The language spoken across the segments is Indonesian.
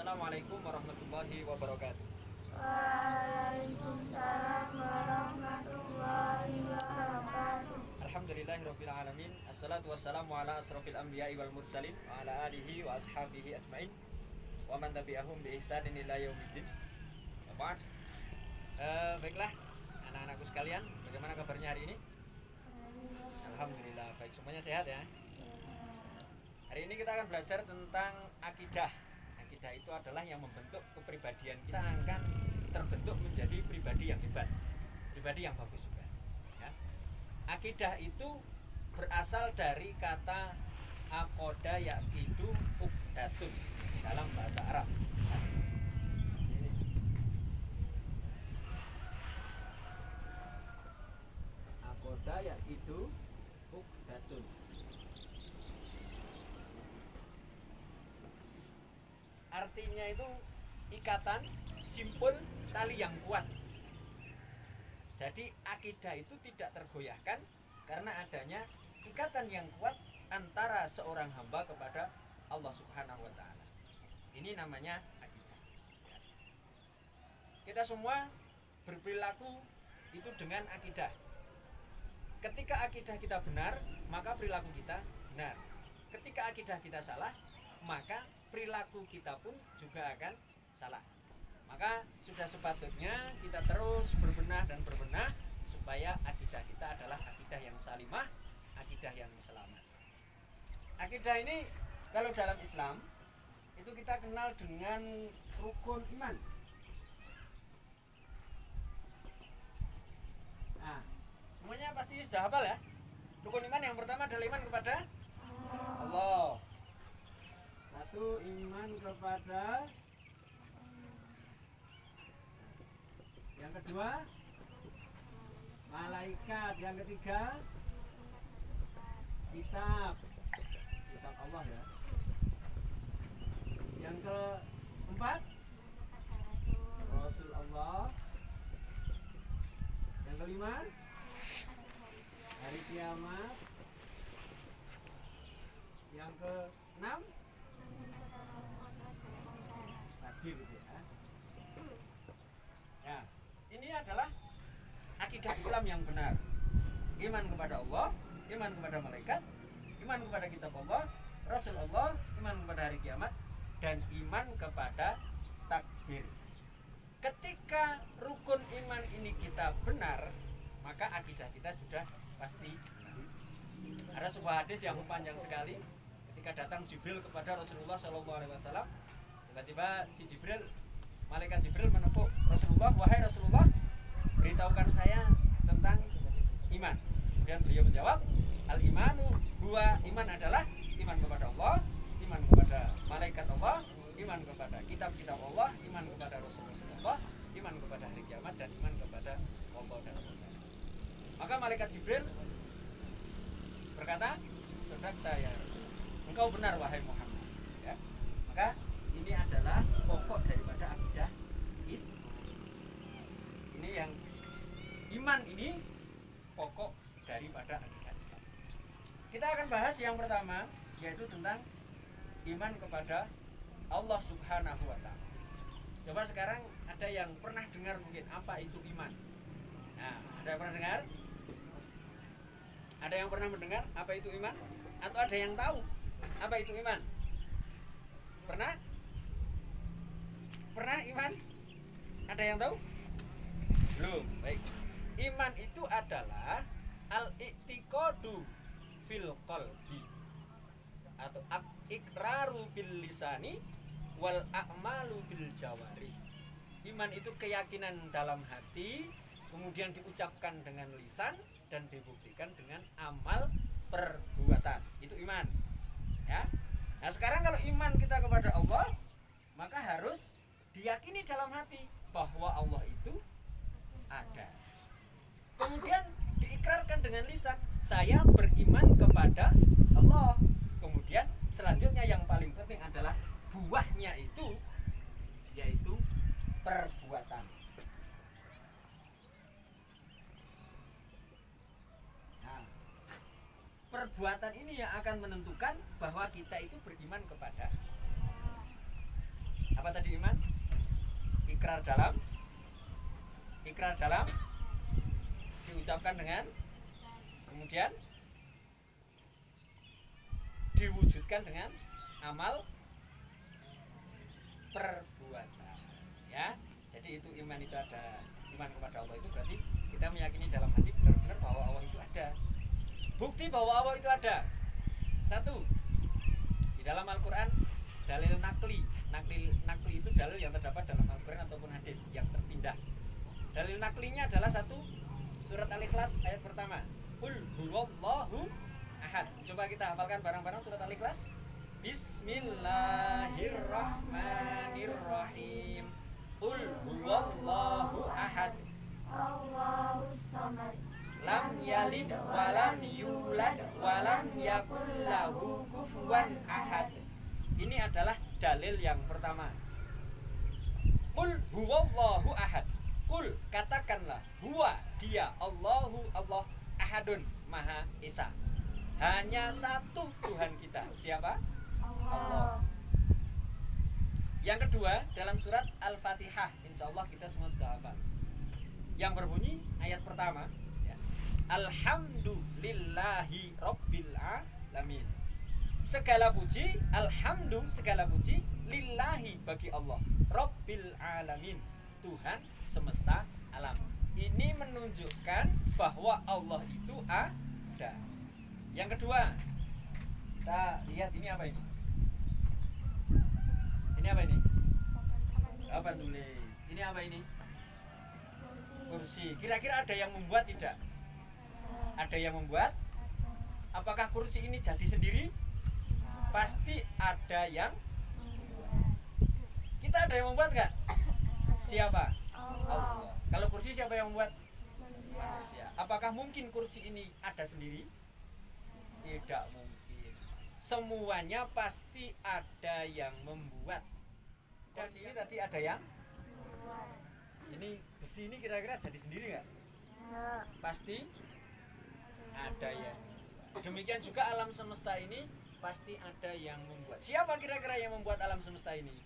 Assalamualaikum warahmatullahi wabarakatuh. Waalaikumsalam warahmatullahi wabarakatuh. Alhamdulillahirabbil alamin. Assalatu wassalamu ala asrofil anbiya'i wal mursalin wa ala alihi wa ashabihi ajmain wa man tabi'ahum bi ihsanin ila yaumiddin. Baiklah anak-anakku sekalian, bagaimana kabarnya hari ini? Alhamdulillah baik, semuanya sehat ya. Hari ini kita akan belajar tentang akidah. Akidah itu adalah yang membentuk kepribadian kita, akan terbentuk menjadi pribadi yang hebat, pribadi yang bagus juga ya. Akidah itu berasal dari kata aqoda yaqidu uqdatun dalam bahasa Arab ya. Aqoda yaqidu uqdatun. Artinya itu ikatan, simpul, tali yang kuat. Jadi akidah itu tidak tergoyahkan karena adanya ikatan yang kuat antara seorang hamba kepada Allah Subhanahu wa taala. Ini namanya akidah. Kita semua berperilaku itu dengan akidah. Ketika akidah kita benar, maka perilaku kita benar. Ketika akidah kita salah, maka perilaku kita pun juga akan salah. Maka sudah sepatutnya kita terus berbenah dan berbenah supaya akidah kita adalah akidah yang salimah, akidah yang selamat. Akidah ini kalau dalam Islam itu kita kenal dengan rukun iman. Nah, semuanya pasti sudah hafal ya. Rukun iman yang pertama adalah iman kepada Allah. Satu, iman kepada. Yang kedua, malaikat. Yang ketiga, kitab Allah ya. Yang keempat, Rasul Allah. Yang kelima, hari kiamat. Yang keenam, takdir ya. Ya, ini adalah akidah Islam yang benar. Iman kepada Allah, iman kepada malaikat, iman kepada kitab Allah, Rasul Allah, iman kepada hari kiamat, dan iman kepada takdir. Ketika rukun iman ini kita benar, maka akidah kita sudah pasti benar. Ada sebuah hadis yang panjang sekali. Ketika datang Jibril kepada Rasulullah SAW, tiba-tiba si Jibril, malaikat Jibril menepuk Rasulullah, wahai Rasulullah, beritahukan saya tentang iman. Kemudian beliau menjawab, al-imanu huwa, iman adalah iman kepada Allah, iman kepada malaikat Allah, iman kepada kitab-kitab Allah, iman kepada Rasulullah, iman kepada hari kiamat, dan iman kepada Allah dan Rasulullah. Maka malaikat Jibril berkata, sadaqta ya Rasul, engkau benar wahai Muhammad ya. Maka ini adalah pokok daripada akidah Islam. Ini yang iman ini pokok daripada akidah Islam. Kita akan bahas yang pertama, yaitu tentang iman kepada Allah Subhanahu wa ta'ala. Coba sekarang ada yang pernah dengar mungkin apa itu iman? Nah, ada yang pernah dengar? Ada yang pernah mendengar apa itu iman? Atau ada yang tahu apa itu iman? Pernah? Pernah iman? Ada yang tahu? Belum. Baik. Iman itu adalah al-i'tiqadu fil qalbi atau iqraru bil lisani wal a'malu bil jawari. Iman itu keyakinan dalam hati, kemudian diucapkan dengan lisan dan dibuktikan dengan amal perbuatan. Itu iman. Ya. Nah, sekarang kalau iman kita kepada Allah, maka harus diyakini dalam hati bahwa Allah itu ada. Kemudian diikrarkan dengan lisan, saya beriman kepada Allah. Kemudian selanjutnya yang paling penting adalah buahnya itu, yaitu perbuatan. Nah, perbuatan ini yang akan menentukan bahwa kita itu beriman kepada Apa tadi iman? Ikrar dalam diucapkan dengan, kemudian diwujudkan dengan amal perbuatan, ya. Jadi itu iman, itu ada iman kepada Allah, itu berarti kita meyakini dalam hati benar-benar bahwa Allah itu ada. Bukti bahwa Allah itu ada, satu, di dalam Al-Quran dalil nakli itu dalil yang terdapat dalam Al-Quran ataupun hadis yang terpindah. Dalil naklinya adalah satu, surat Al-Ikhlas ayat pertama, Qul huwallahu ahad. Coba kita hafalkan bareng-bareng surat Al-Ikhlas. Bismillahirrahmanirrahim. Qul huwallahu ahad, Allahus samad, lam yalid walam yulad walam yakul lahu kufuwan ahad. Ini adalah dalil yang pertama. Qul huwallahu ahad. Qul, katakanlah, huwa, dia, Allahu, Allah, ahadun, maha esa. Hanya satu Tuhan kita. Siapa? Allah. Yang kedua, dalam surat Al-Fatihah, insyaallah kita semua sudah hafal. Yang berbunyi ayat pertama, ya. Alhamdulillahi rabbil alamin. Segala puji, segala puji lillahi, bagi Allah, rabbil alamin, Tuhan semesta alam. Ini menunjukkan bahwa Allah itu ada. Yang kedua, kita lihat ini apa ini? Ini apa ini? Apa tulis? Ini apa ini? Kursi. Kira-kira ada yang membuat tidak? Ada yang membuat? Apakah kursi ini jadi sendiri? Pasti ada yang. Kita ada yang membuat nggak? Siapa? Allah. Kalau kursi siapa yang membuat? Manusia. Apakah mungkin kursi ini ada sendiri? Tidak mungkin. Semuanya pasti ada yang membuat. Kursi ini tadi ada yang? Ini besi ini kira-kira jadi sendiri nggak? Pasti ada yang. Demikian juga alam semesta ini pasti ada yang membuat. Siapa kira-kira yang membuat alam semesta ini?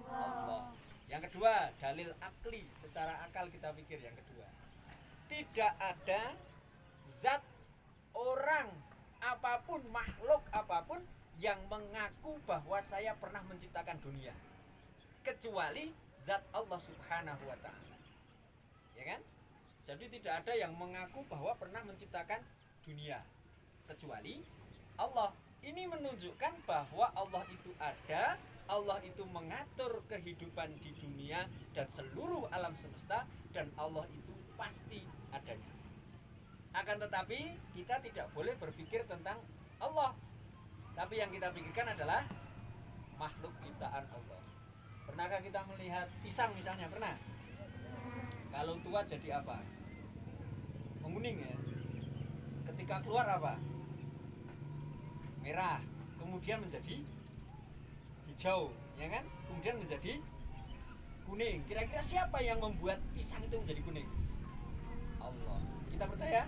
Allah. Yang kedua, dalil akli, secara akal kita pikir. Yang kedua, tidak ada zat, orang, apapun, makhluk apapun yang mengaku bahwa saya pernah menciptakan dunia, kecuali zat Allah subhanahu wa ta'ala, ya kan? Jadi tidak ada yang mengaku bahwa pernah menciptakan dunia kecuali Allah. Ini menunjukkan bahwa Allah itu ada, Allah itu mengatur kehidupan di dunia dan seluruh alam semesta, dan Allah itu pasti adanya. Akan tetapi kita tidak boleh berpikir tentang Allah, tapi yang kita pikirkan adalah makhluk ciptaan Allah. Pernahkah kita melihat pisang misalnya? Pernah? Kalau tua jadi apa? Menguning ya. Ketika keluar apa? Merah. Kemudian menjadi hijau, ya kan? Kemudian menjadi kuning. Kira-kira siapa yang membuat pisang itu menjadi kuning? Allah. Kita percaya?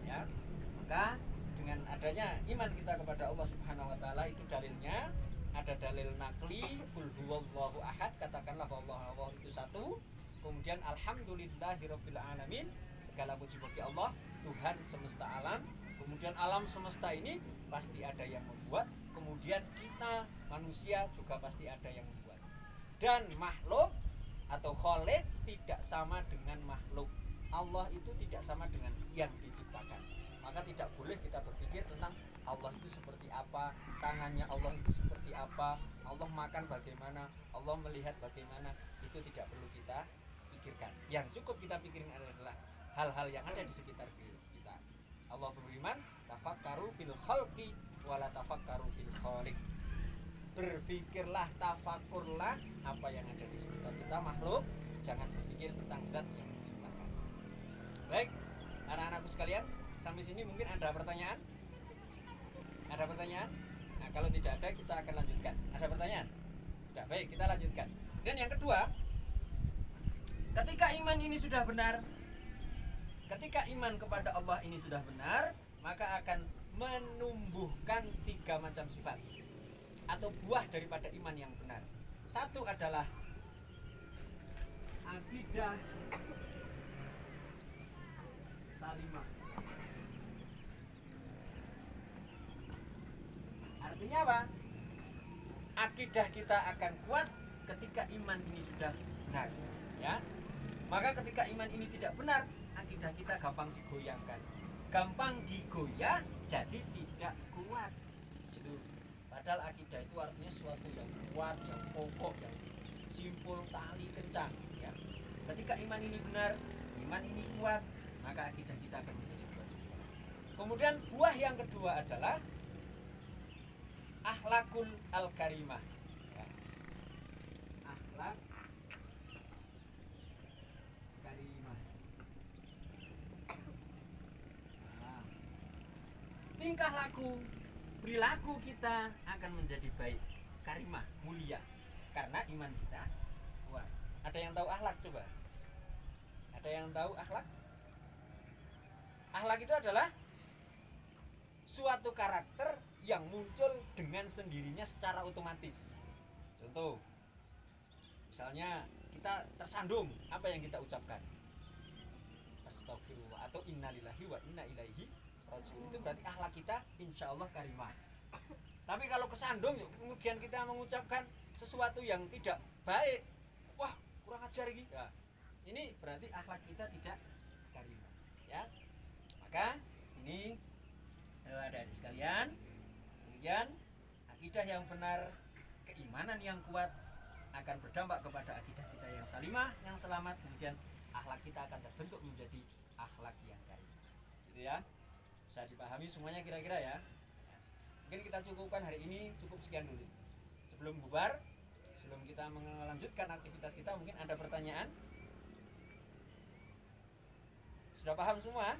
Ya. Maka dengan adanya iman kita kepada Allah Subhanahu wa taala, itu dalilnya ada dalil nakli, qul huwallahu ahad, katakanlah bahwa Allah itu satu. Kemudian alhamdulillahirabbil alamin, segala puji bagi Allah, Tuhan semesta alam. Kemudian alam semesta ini pasti ada yang membuat. Kemudian kita manusia juga pasti ada yang membuat. Dan makhluk atau khaliq tidak sama dengan makhluk. Allah itu tidak sama dengan yang diciptakan. Maka tidak boleh kita berpikir tentang Allah itu seperti apa, tangannya Allah itu seperti apa, Allah makan bagaimana, Allah melihat bagaimana. Itu tidak perlu kita pikirkan. Yang cukup kita pikirin adalah hal-hal yang ada di sekitar kita. Allah berfirman, tafakkaru fil khalqi wala tafakkaru fil khaliq. Berpikirlah, tafakurlah apa yang ada di sekitar kita makhluk, jangan berpikir tentang zat yang menciptakan. Baik, anak-anakku sekalian, sampai sini mungkin ada pertanyaan? Ada pertanyaan? Nah, kalau tidak ada kita akan lanjutkan. Ada pertanyaan? Tidak, baik, kita lanjutkan. Dan yang kedua, ketika iman ini sudah benar, ketika iman kepada Allah ini sudah benar, maka akan menumbuhkan 3 macam sifat atau buah daripada iman yang benar. Satu adalah akidah salimah. Artinya apa? Akidah kita akan kuat ketika iman ini sudah benar, ya. Maka ketika iman ini tidak benar, akidah kita gampang digoyangkan. Gampang digoyah jadi tidak kuat. Itu padahal akidah itu artinya sesuatu yang kuat, yang kokoh, yang simpul tali kencang, ya. Ketika iman ini benar, iman ini kuat, maka akidah kita akan menjadi kuat juga. Kemudian buah yang kedua adalah akhlakul al-karimah, ya. Akhlak karimah. Nah, tingkah laku, perilaku kita akan menjadi baik, karimah, mulia, karena iman kita kuat. Ada yang tahu akhlak coba? Ada yang tahu akhlak? Akhlak itu adalah suatu karakter yang muncul dengan sendirinya secara otomatis. Contoh, misalnya kita tersandung, apa yang kita ucapkan? Astagfirullah atau innalillahi wa inna ilaihi rajiun. Itu berarti akhlak kita insya Allah karimah. Tapi kalau kesandung, kemudian kita mengucapkan sesuatu yang tidak baik, wah kurang ajar gitu. Ya, ini berarti akhlak kita tidak karimah, ya. Maka ini adik-adik sekalian, kemudian akidah yang benar, keimanan yang kuat akan berdampak kepada akidah kita yang salimah, yang selamat. Kemudian akhlak kita akan terbentuk menjadi akhlak yang karimah, gitu ya. Bisa dipahami semuanya kira-kira ya. Mungkin kita cukupkan hari ini, cukup sekian dulu. Sebelum bubar, sebelum kita melanjutkan aktivitas kita, mungkin ada pertanyaan. Sudah paham semua?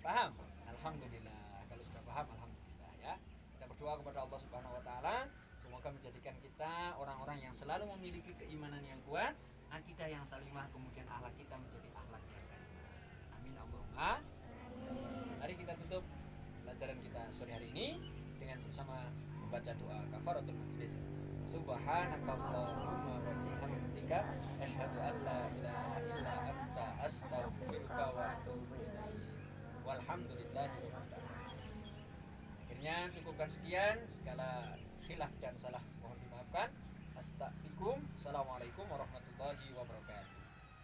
Paham? Alhamdulillah. Kalau sudah paham, alhamdulillah, ya. Kita berdoa kepada Allah Subhanahu wa taala, semoga menjadikan kita orang-orang yang selalu memiliki keimanan yang kuat, akidah yang salimah, kemudian akhlak kita menjadi akhlak yang karimah. Amin Allahumma. Mari kita tutup pelajaran kita sore hari ini dengan bersama membaca doa kafaratul majlis. Subhanakallahumma wa bihamdika asyhadu an la ilaha illa anta astaghfiruka wa atubu ilaik. Walhamdulillahirabbil alamin. Akhirnya cukupkan sekian, segala khilaf dan salah mohon dimaafkan. Astaghfirukum. Assalamualaikum warahmatullahi wabarakatuh.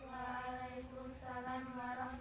Waalaikumsalam warahmatullahi